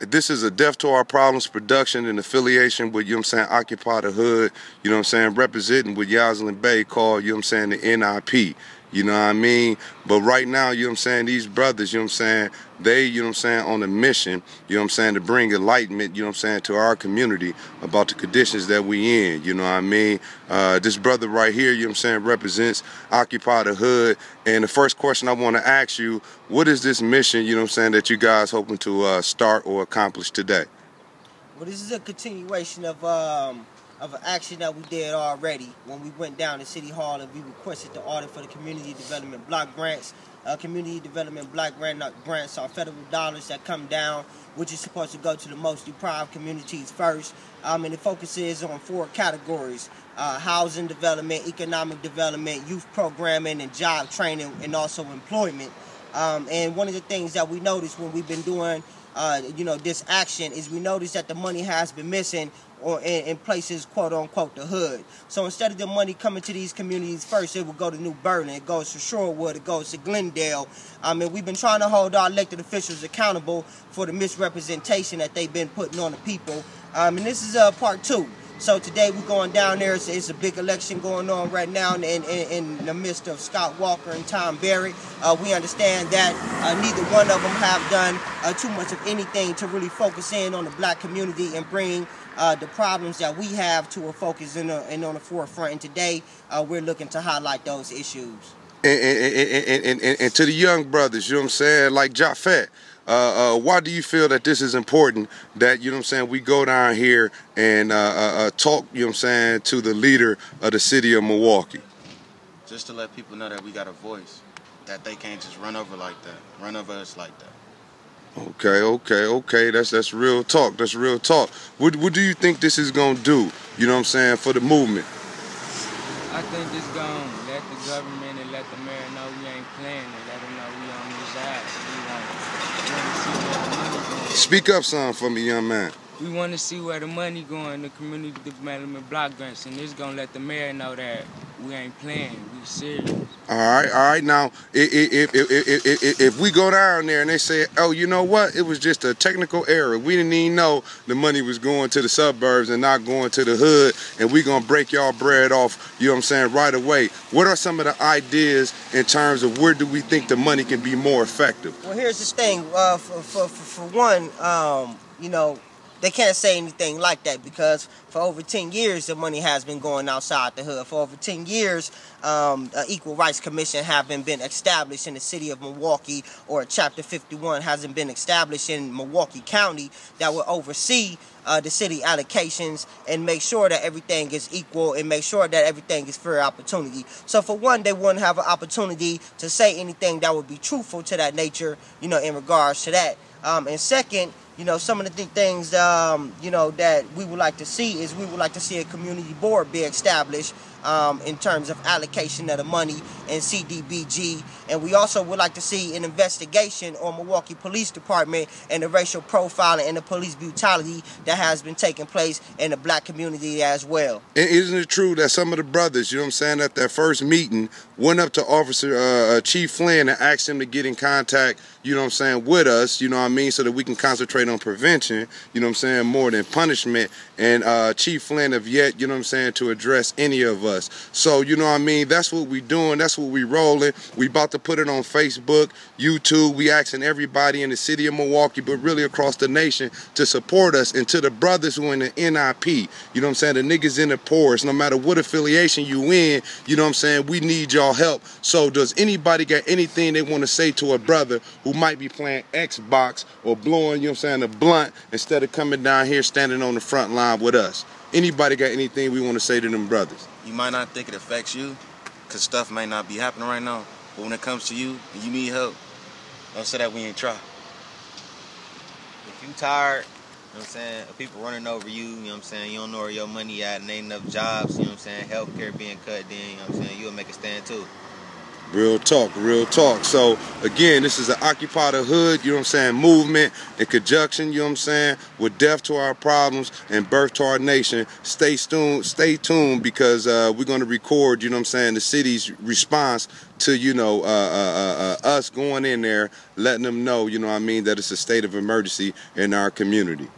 This is a Death to Our Problems production in affiliation with, you know what I'm saying, Occupy the Hood, you know what I'm saying, representing with Yoslin Bay called, you know what I'm saying, the NIP. You know what I mean? But right now, you know what I'm saying, these brothers, you know what I'm saying, they, you know what I'm saying, on a mission, you know what I'm saying, to bring enlightenment, you know what I'm saying, to our community about the conditions that we in, you know what I mean? This brother right here, you know what I'm saying, represents Occupy the Hood. And the first question I want to ask you, what is this mission, you know what I'm saying, that you guys hoping to start or accomplish today? Well, this is a continuation of an action that we did already when we went down to City Hall and we requested the audit for the Community Development Block Grants. Community Development Block Grants are federal dollars that come down, which is supposed to go to the most deprived communities first. And it focuses on 4 categories: housing development, economic development, youth programming, and job training, and also employment. And one of the things that we noticed when we've been doing this action is we noticed that the money has been missing or in places, quote unquote, the hood. So instead of the money coming to these communities first, it will go to New Berlin, it goes to Shorewood, it goes to Glendale. And we've been trying to hold our elected officials accountable for the misrepresentation that they've been putting on the people. And this is part 2. So today we're going down there. It's a big election going on right now in the midst of Scott Walker and Tom Barrett. We understand that neither one of them have done too much of anything to really focus in on the black community and bring the problems that we have to a focus and on the forefront. And today we're looking to highlight those issues. And to the young brothers, you know what I'm saying, like Japhet, why do you feel that this is important, that, you know what I'm saying, we go down here and talk, you know what I'm saying, to the leader of the city of Milwaukee? Just to let people know that we got a voice, that they can't just run over like that, run over us like that. Okay. That's real talk. That's real talk. What do you think this is gonna do, you know what I'm saying, for the movement? I think it's gonna let the government and let the mayor know we ain't playing and let them know we on this side. We want to see where the money going. Speak up some for me, young man. We want to see where the money going, the Community Development Block Grants, and this gonna let the mayor know that we ain't playing, we serious. All right. Now, if we go down there and they say, oh, you know what, it was just a technical error, we didn't even know the money was going to the suburbs and not going to the hood, and we gonna break y'all bread off, you know what I'm saying, right away. What are some of the ideas in terms of where do we think the money can be more effective? Well, here's the thing. For one, they can't say anything like that because for over 10 years, the money has been going outside the hood. For over 10 years, an Equal Rights Commission haven't been established in the city of Milwaukee, or Chapter 51 hasn't been established in Milwaukee County that will oversee the city allocations and make sure that everything is equal and make sure that everything is fair opportunity. So for one, they wouldn't have an opportunity to say anything that would be truthful to that nature, in regards to that. And second, some of the things, that we would like to see is we would like to see a community board be established in terms of allocation of the money and CDBG. And we also would like to see an investigation on Milwaukee Police Department and the racial profiling and the police brutality that has been taking place in the black community as well. And isn't it true that some of the brothers, you know what I'm saying, at that first meeting went up to Officer Chief Flynn and asked him to get in contact, you know what I'm saying, with us, you know what I mean, so that we can concentrate on prevention, you know what I'm saying, more than punishment. And Chief Flynn have yet, you know what I'm saying, to address any of us. So, you know what I mean, that's what we doing, that's what we rolling. We about to put it on Facebook, YouTube. We asking everybody in the city of Milwaukee, but really across the nation, to support us. And to the brothers who in the NIP, you know what I'm saying, the niggas in the poorest, no matter what affiliation you in, you know what I'm saying, we need y'all help. So does anybody got anything they want to say to a brother who might be playing Xbox or blowing, you know what I'm saying, a blunt instead of coming down here standing on the front line with us? Anybody got anything we want to say to them brothers? You might not think it affects you, because stuff may not be happening right now, but when it comes to you and you need help, don't say that we ain't try. If you tired, you know what I'm saying, of people running over you, you know what I'm saying, you don't know where your money at and ain't enough jobs, you know what I'm saying, healthcare being cut, then, you know what I'm saying, you'll make a stand too. Real talk, real talk. So again, this is an Occupy the Hood, you know what I'm saying, movement in conjunction, you know what I'm saying, with death to our problems and birth to our nation. Stay tuned because we're going to record, you know what I'm saying, the city's response to, you know, us going in there, letting them know, you know what I mean, that it's a state of emergency in our community.